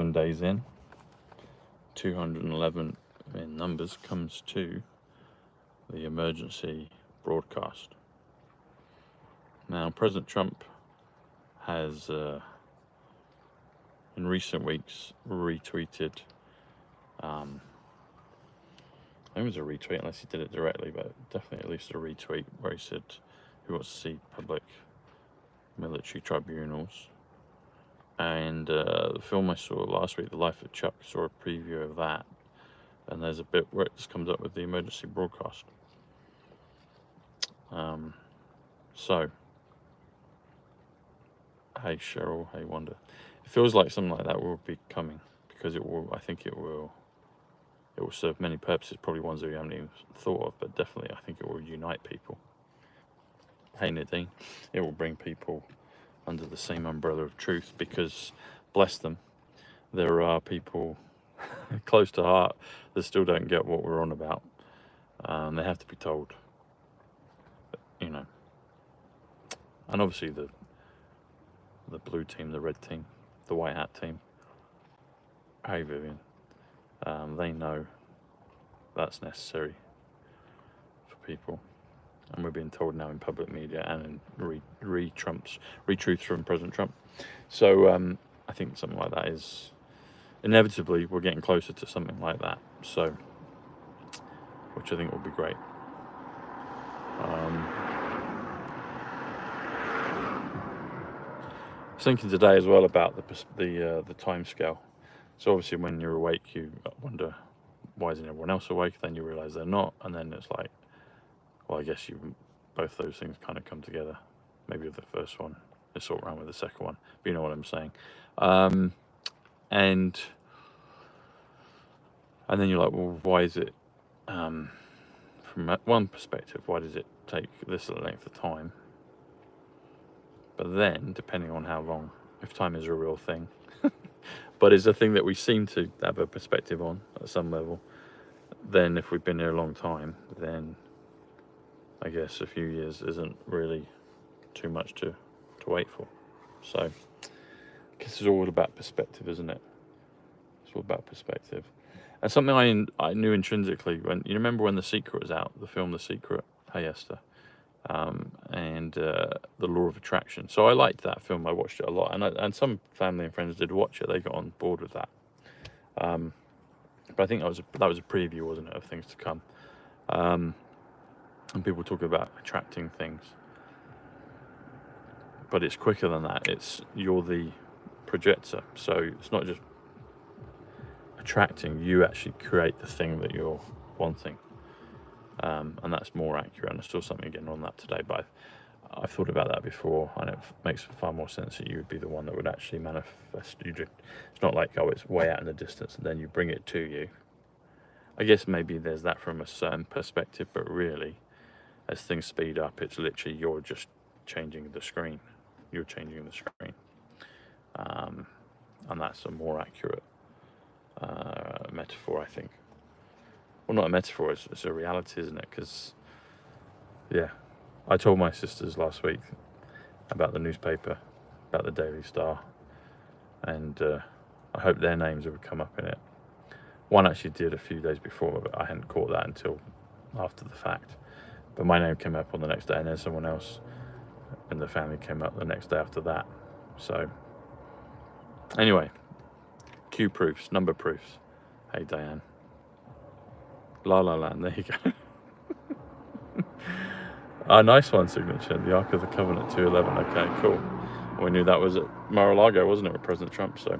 11 days in, 211 in numbers, comes to the emergency broadcast. Now, President Trump has, in recent weeks, retweeted, I think it was a retweet unless he did it directly, but definitely at least a retweet, where he said he wants to see public military tribunals. And the film I saw last week, The Life of Chuck, saw a preview of that, and there's a bit where it just comes up with the emergency broadcast. So, hey Cheryl, hey Wanda, it feels like something like that will be coming, because it will. I think it will serve many purposes, probably ones that we haven't even thought of, but definitely I think it will unite people. Hey Nadine, it will bring people under the same umbrella of truth, because, bless them, there are people close to heart that still don't get what we're on about. They have to be told, you know. And obviously the blue team, the red team, the white hat team, hey Vivian, they know that's necessary for people. And we're being told now in public media and in retruths from President Trump. So I think something like that is, inevitably, we're getting closer to something like that. So, which I think will be great. I was thinking today as well about the time scale. So obviously when you're awake, you wonder, why isn't everyone else awake? Then you realise they're not, and then it's like, well, I guess both those things kind of come together. Maybe the first one is sort around with the second one, but you know what I'm saying. And then you're like, well, why is it, from one perspective, why does it take this length of time? But then, depending on how long, if time is a real thing, but is a thing that we seem to have a perspective on at some level, then if we've been here a long time, then I guess a few years isn't really too much to wait for. So I guess it's all about perspective, isn't it? It's all about perspective. And something I knew intrinsically, when you remember when The Secret was out, the film The Secret, hey Esther, and The Law of Attraction. So I liked that film. I watched it a lot, and some family and friends did watch it. They got on board with that. But I think that was a preview, wasn't it, of things to come. And people talk about attracting things, but it's quicker than that. It's you're the projector, so it's not just attracting. You actually create the thing that you're wanting. And that's more accurate. And I saw something again on that today, but I've thought about that before, and it makes far more sense that you would be the one that would actually manifest. It's not like, oh, it's way out in the distance and then you bring it to you. I guess maybe there's that from a certain perspective, but really, as things speed up, it's literally you're just changing the screen. You're changing the screen. And that's a more accurate metaphor, I think. Well, not a metaphor, it's a reality, isn't it? Because, yeah, I told my sisters last week about the newspaper, about the Daily Star, and I hope their names would come up in it. One actually did a few days before, but I hadn't caught that until after the fact. But my name came up on the next day, and then someone else in the family came up the next day after that. So, anyway, Q proofs, number proofs. Hey, Diane. La La Land, there you go. Nice one, signature. The Ark of the Covenant 211. Okay, cool. We knew that was at Mar-a-Lago, wasn't it, with President Trump? So,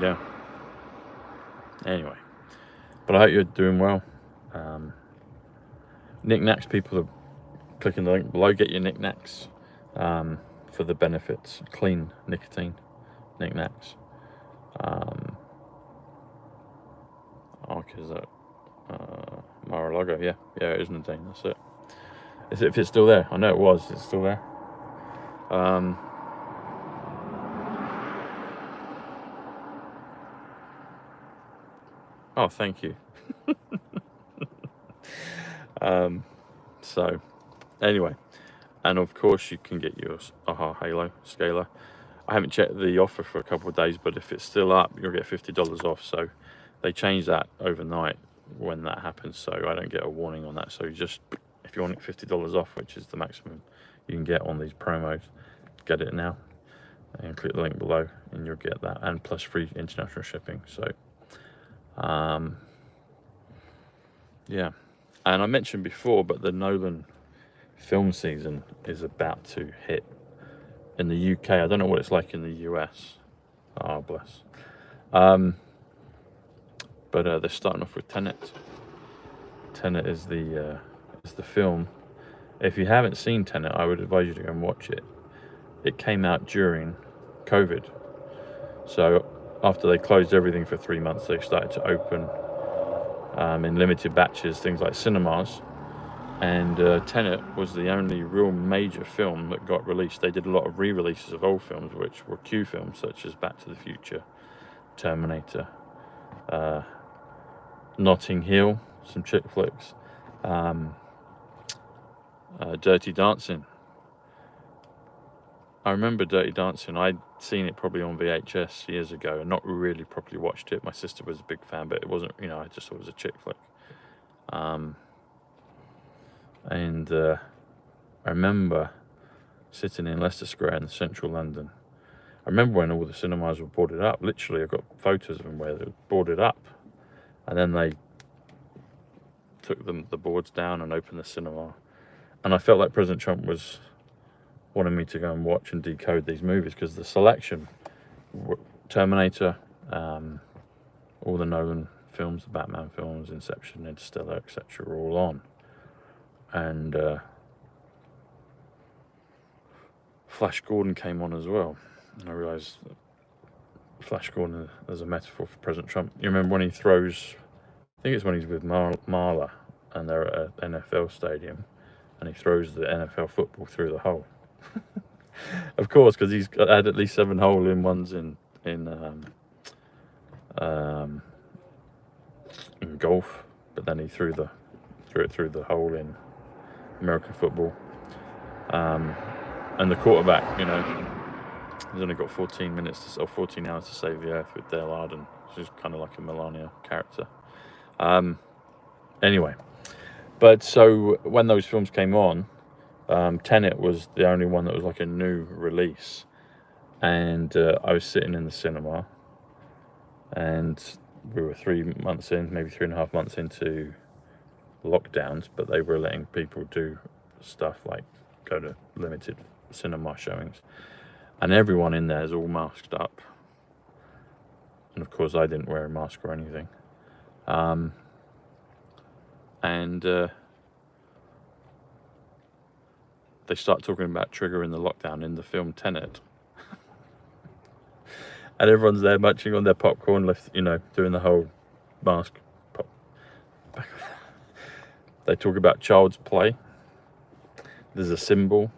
yeah. Anyway, but I hope you're doing well. Knickknacks, people are clicking the link below. Get your knickknacks for the benefits. Clean nicotine knickknacks. Ark is at Mar-a-Lago. Yeah, it is Nadine. That's it. Is it? If it's still there? I know it was. It's still there. Oh, thank you. So, anyway, And of course you can get your AHA Halo scaler. I haven't checked the offer for a couple of days, but if it's still up, you'll get $50 off. So they change that overnight when that happens, so I don't get a warning on that. So you just, if you want it $50 off, which is the maximum you can get on these promos, get it now and click the link below and you'll get that, and plus free international shipping. So yeah, and I mentioned before, but the Nolan film season is about to hit in the UK. I don't know what it's like in the US. Oh, bless. But they're starting off with Tenet. Tenet is the film. If you haven't seen Tenet, I would advise you to go and watch it. It came out during COVID. So after they closed everything for 3 months, they started to open in limited batches, things like cinemas. And Tenet was the only real major film that got released. They did a lot of re-releases of old films, which were Q films, such as Back to the Future, Terminator, Notting Hill, some chick flicks, Dirty Dancing. I remember Dirty Dancing. I'd seen it probably on VHS years ago and not really properly watched it. My sister was a big fan, but it wasn't, you know, I just thought it was a chick flick. And I remember sitting in Leicester Square in central London. I remember when all the cinemas were boarded up. Literally, I've got photos of them where they were boarded up. And then they took the boards down and opened the cinema. And I felt like President Trump was wanting me to go and watch and decode these movies, because the selection, Terminator, all the Nolan films, the Batman films, Inception, Interstellar, etc., were all on. And Flash Gordon came on as well. And I realised Flash Gordon as a metaphor for President Trump. You remember when he throws, I think it's when he's with Marla and they're at an NFL stadium, and he throws the NFL football through the hole. Of course, because he's had at least 7 hole-in-ones in golf, but then he threw it through the hole in American football. And the quarterback, you know, he's only got 14 hours to save the earth with Dale Arden. She's kind of like a Melania character. Anyway, but so when those films came on, Tenet was the only one that was like a new release, and I was sitting in the cinema, and we were 3 months in, maybe 3.5 months into lockdowns, but they were letting people do stuff like go to limited cinema showings, and everyone in there is all masked up, and of course I didn't wear a mask or anything, and they start talking about triggering the lockdown in the film Tenet. And everyone's there munching on their popcorn, you know, doing the whole mask pop. They talk about child's play. There's a symbol.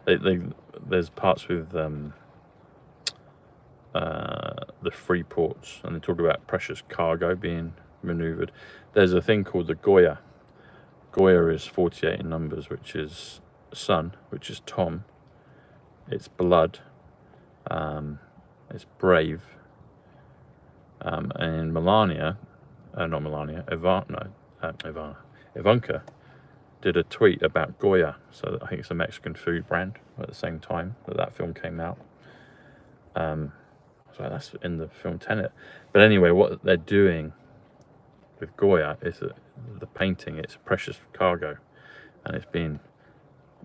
There's parts with the free ports, and they talk about precious cargo being maneuvered. There's a thing called the Goya. Goya is 48 in numbers, which is sun, which is Tom, it's blood, it's brave, and Ivanka did a tweet about Goya, so I think it's a Mexican food brand, at the same time that film came out. So that's in the film Tenet. But anyway, what they're doing with Goya is that the painting, it's precious cargo, and it's being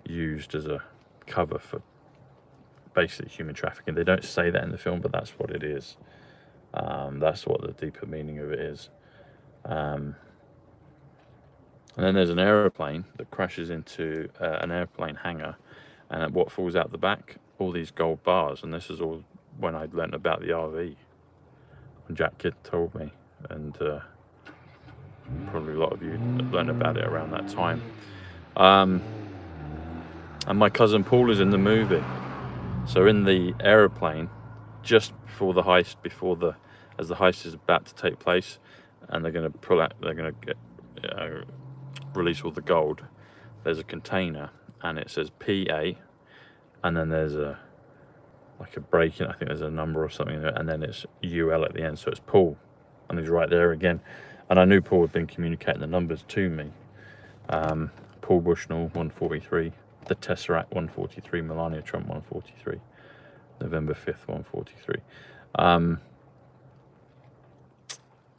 used as a cover for basically human trafficking. They don't say that in the film, but that's what it is. That's what the deeper meaning of it is. And then there's an aeroplane that crashes into an airplane hangar, and what falls out the back, all these gold bars. And this is all when I'd learnt about the RV, when Jack Kidd told me, and probably a lot of you learned about it around that time. And my cousin Paul is in the movie. So in the aeroplane, just before the heist, as the heist is about to take place, and they're going to release all the gold, there's a container, and it says PA, and then there's a like a break in, I think there's a number or something there, and then it's UL at the end, so it's Paul, and he's right there again. And I knew Paul had been communicating the numbers to me. Paul Bushnell 143, the Tesseract 143, Melania Trump 143, November 5th 143.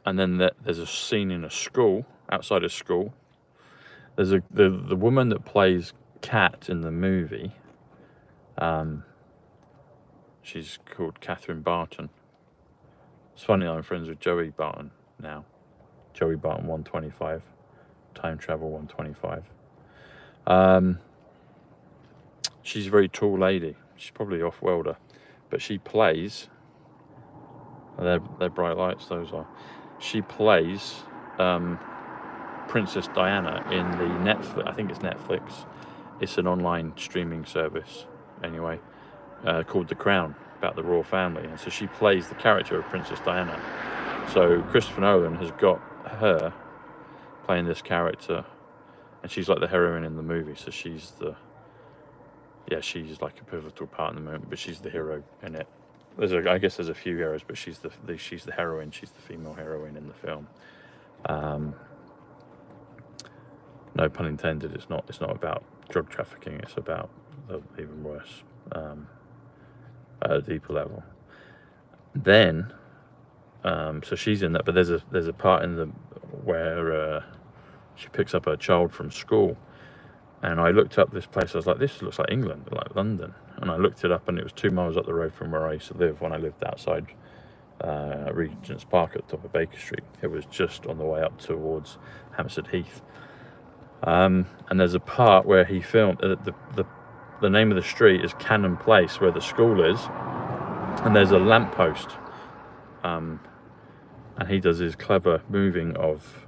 And then there's a scene in a school, outside a school. There's the woman that plays Kat in the movie. She's called Catherine Barton. It's funny, I'm friends with Joey Barton now. Joey Barton 125, Time Travel 125. She's a very tall lady. She's probably off-welder, but she plays. They're bright lights. Those are. She plays Princess Diana in the Netflix. I think it's Netflix. It's an online streaming service, anyway, called The Crown, about the royal family. And so she plays the character of Princess Diana. So Christopher Nolan has got her playing this character, and she's like the heroine in the movie. So she's she's like a pivotal part in the movie, but she's the hero in it. I guess there's a few heroes, but she's the heroine. She's the female heroine in the film. No pun intended. It's not about drug trafficking. It's about even worse, at a deeper level. Then, so she's in that, but there's a part in where she picks up her child from school, and I looked up this place. I was like, this looks like England, like London. And I looked it up, and it was 2 miles up the road from where I used to live when I lived outside Regent's Park at the top of Baker Street. It was just on the way up towards Hampstead Heath. And there's a part where he filmed, the name of the street is Cannon Place, where the school is, and there's a lamppost. And he does his clever moving of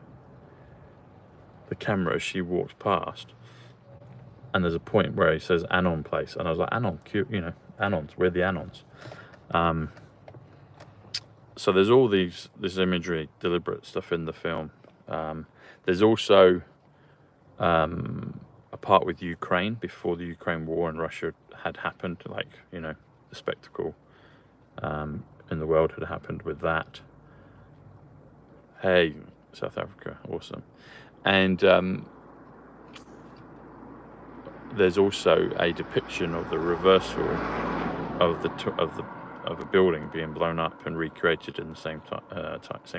the camera as she walks past. And there's a point where he says Anon Place, and I was like, Anon, cute, Anons, we're the Anons. So there's all this imagery, deliberate stuff in the film. There's also a part with Ukraine, before the Ukraine war and Russia had happened, like, the spectacle in the world had happened with that. Hey, South Africa, awesome. And there's also a depiction of the reversal of a building being blown up and recreated in the same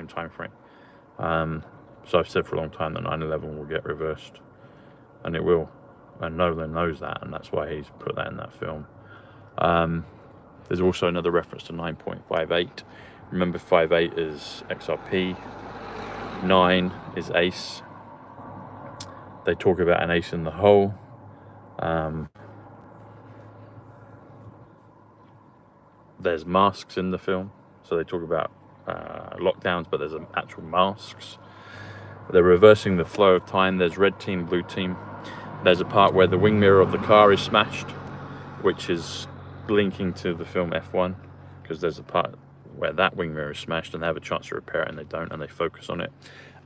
time frame. So I've said for a long time that 9/11 will get reversed, and it will. And Nolan knows that, and that's why he's put that in that film. There's also another reference to 9.58. Remember, 58 is XRP. 9 is ace. They talk about an ace in the hole. There's masks in the film, so they talk about lockdowns, but there's actual masks. They're reversing the flow of time. There's red team, blue team. There's a part where the wing mirror of the car is smashed, which is linking to the film F1, because there's a part where that wing mirror is smashed and they have a chance to repair it and they don't, and they focus on it.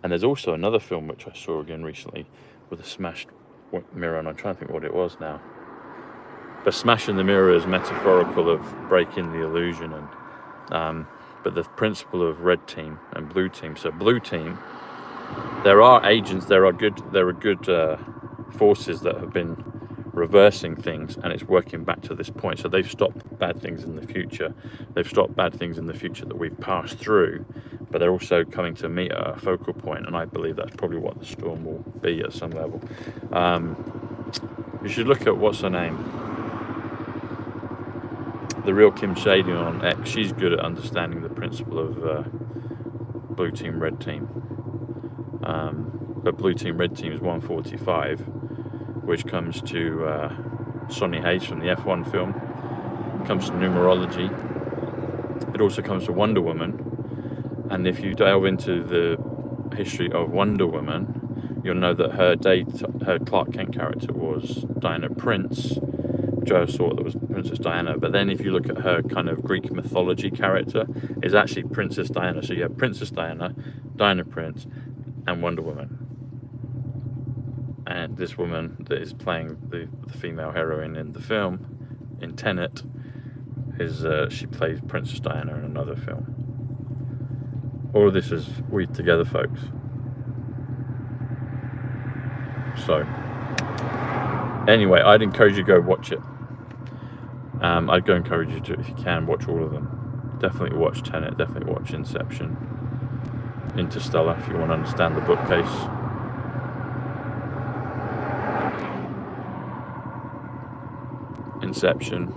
And there's also another film which I saw again recently with a smashed mirror, and I'm trying to think what it was now. But smashing the mirror is metaphorical of breaking the illusion, and but the principle of red team and blue team. So blue team, there are agents, there are good forces that have been reversing things, and it's working back to this point. So they've stopped bad things in the future. They've stopped bad things in the future that we've passed through, but they're also coming to meet at a focal point, and I believe that's probably what the storm will be at some level. You should look at, what's her name? The real Kim Shady on X. She's good at understanding the principle of blue team, red team. But blue team, red team is 145, which comes to Sonny Hayes from the F1 film. It comes to Numerology. It also comes to Wonder Woman. And if you delve into the history of Wonder Woman, you'll know that her Clark Kent character was Diana Prince, which I thought that was Princess Diana. But then if you look at her kind of Greek mythology character, it's actually Princess Diana. So you have Princess Diana, Diana Prince, and Wonder Woman. And this woman that is playing the female heroine in the film, in Tenet, is she plays Princess Diana in another film. All of this is weaved together, folks. So, anyway, I'd encourage you to go watch it. I'd go encourage you to, if you can, watch all of them. Definitely watch Tenet, definitely watch Inception, Interstellar, if you want to understand the bookcase. Inception,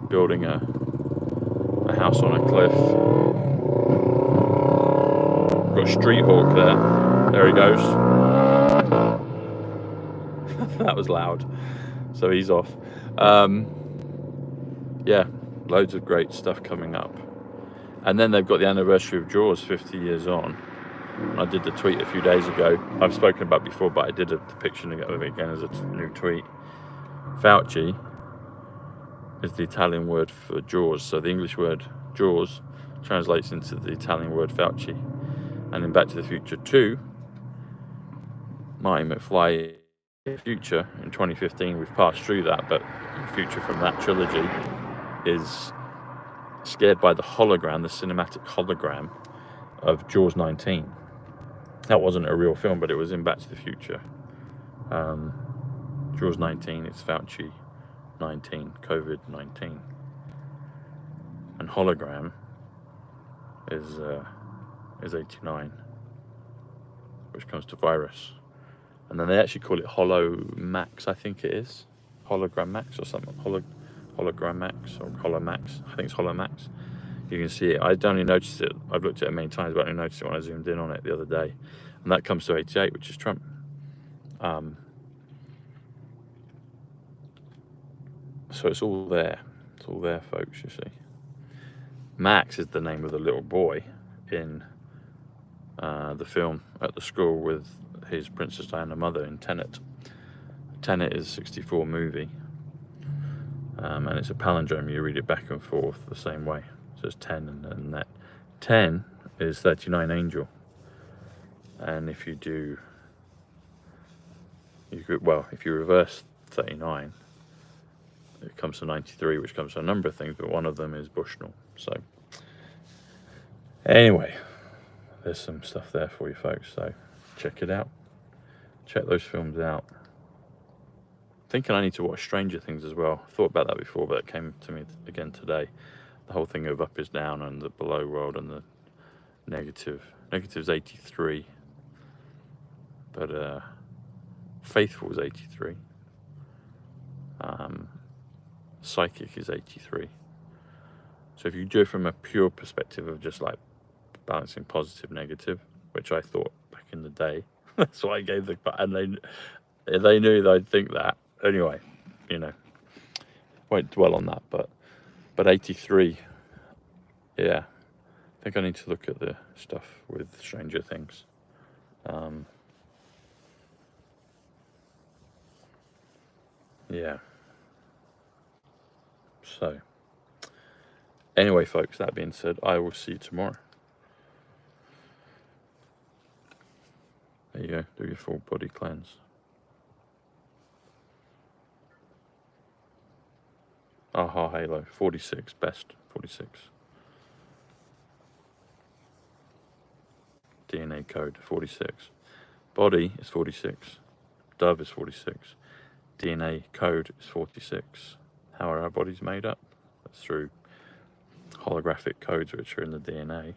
building a house on a cliff. Got a street hawk there. There he goes. That was loud. So he's off. Yeah, loads of great stuff coming up. And then they've got the anniversary of Jaws, 50 years on. And I did the tweet a few days ago. I've spoken about before, but I did a depiction of it again as a new tweet. Fauci is the Italian word for Jaws. So the English word Jaws translates into the Italian word Fauci. And in Back to the Future 2, Marty McFly, future in 2015, we've passed through that, but the future from that trilogy is scared by the hologram, the cinematic hologram of Jaws 19. That wasn't a real film, but it was in Back to the Future. Jaws 19, it's Fauci 19, COVID-19. And hologram is 89, which comes to virus. And then they actually call it Holomax, I think it is. Hologram Max or something. Hologram Max or Holomax. I think it's Holomax. You can see it. I only noticed it. I've looked at it many times, but I only noticed it when I zoomed in on it the other day. And that comes to 88, which is Trump. So it's all there. It's all there, folks, you see. Max is the name of the little boy in the film at the school with his Princess Diana mother in Tenet. Tenet is a 64 movie, and it's a palindrome. You read it back and forth the same way. So it's 10 and that. 10 is 39 angel. And if you do, if you reverse 39, it comes to 93, which comes to a number of things, but one of them is Bushnell. So anyway, there's some stuff there for you folks, so check it out. Check those films out. Thinking I need to watch Stranger Things as well. I thought about that before, but it came to me again today. The whole thing of up is down and the below world and the negative. Negative's 83. But faithful is 83. Psychic is 83. So if you do it from a pure perspective of just like balancing positive, negative, which I thought back in the day, that's why I gave the, and they knew that I'd think that. Anyway, won't dwell on that, but 83, yeah, I think I need to look at the stuff with Stranger Things. Yeah. So, anyway, folks, that being said, I will see you tomorrow. There you go, do your full body cleanse. Aha, Halo, 46, best, 46. DNA code, 46. Body is 46. Dove is 46. DNA code is 46. How are our bodies made up? That's through holographic codes which are in the DNA.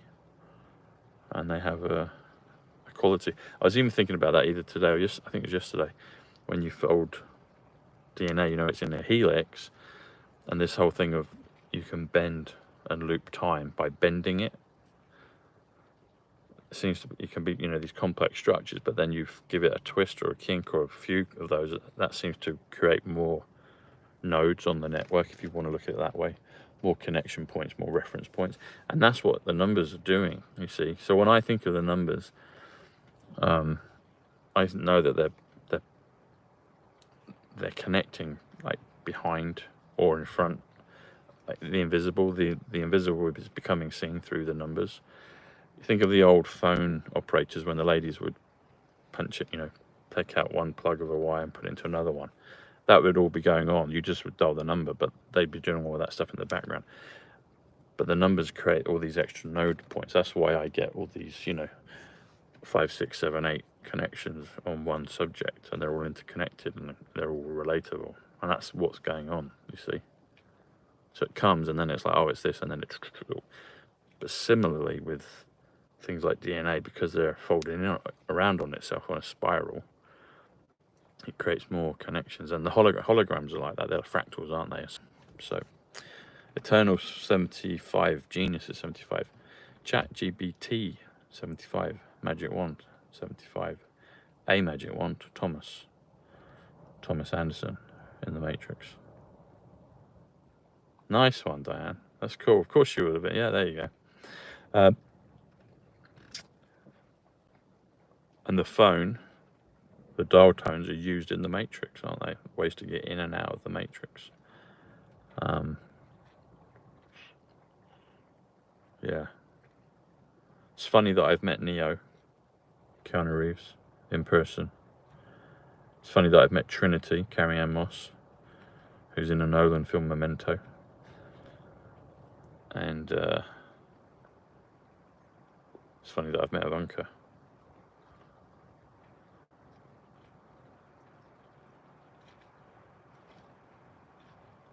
And they have a quality. I was even thinking about that either today or I think it was yesterday. When you fold DNA, it's in a helix. And this whole thing of you can bend and loop time by bending it. It seems to be, you can be, these complex structures, but then you give it a twist or a kink or a few of those. That seems to create more nodes on the network, if you want to look at it that way. More connection points, more reference points. And that's what the numbers are doing, you see. So when I think of the numbers, I know that they're connecting like behind or in front, like the invisible. The invisible is becoming seen through the numbers. You think of the old phone operators when the ladies would punch take out one plug of a wire and put it into another one. That would all be going on. You just would dial the number, but they'd be doing all that stuff in the background. But the numbers create all these extra node points. That's why I get all these, you know, 5, 6, 7, 8 connections on one subject, and they're all interconnected and they're all relatable. And that's what's going on, you see. So it comes and then it's like, oh, it's this, and then it's... But similarly with things like DNA, because they're folding around on itself on a spiral, it creates more connections. And the holograms are like that. They're fractals, aren't they? So Eternal 75, Genius is 75, Chat GBT 75, Magic Wand 75, A Magic Wand, Thomas Anderson in the Matrix. Nice one, Diane. That's cool. Of course you would have been. Yeah, there you go. And the phone, the dial tones are used in the Matrix, aren't they? Ways to get in and out of the Matrix. Yeah. It's funny that I've met Neo, Keanu Reeves, in person. It's funny that I've met Trinity, Carrie-Anne Moss, who's in a Nolan film, Memento. And it's funny that I've met Ivanka.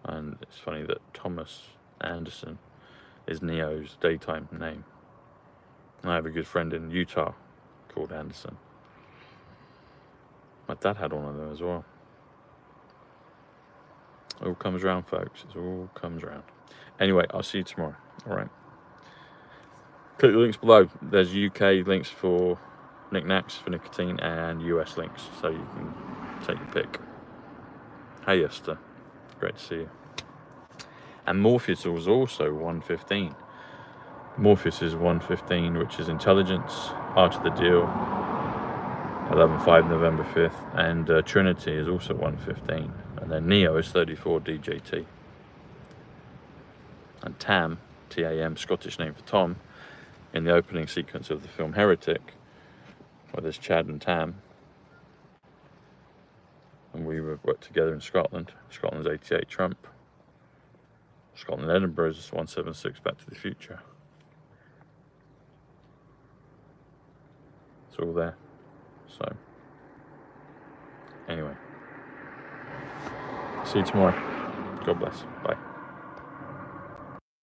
And it's funny that Thomas Anderson is Neo's daytime name. And I have a good friend in Utah called Anderson. My dad had one of them as well. It all comes around, folks. It all comes around. Anyway, I'll see you tomorrow. All right. Click the links below. There's UK links for knickknacks, for nicotine, and US links, so you can take your pick. Hey, Esther. Great to see you. And Morpheus was also 115. Morpheus is 115, which is intelligence, art of the deal, 11/5, November 5th, and Trinity is also 115, and then Neo is 34, DJT. And Tam, T-A-M, Scottish name for Tom, in the opening sequence of the film Heretic, where there's Chad and Tam, and we worked together in Scotland. Scotland's 88 Trump. Scotland Edinburgh is 176 Back to the Future. It's all there. So, anyway. See you tomorrow. God bless. Bye.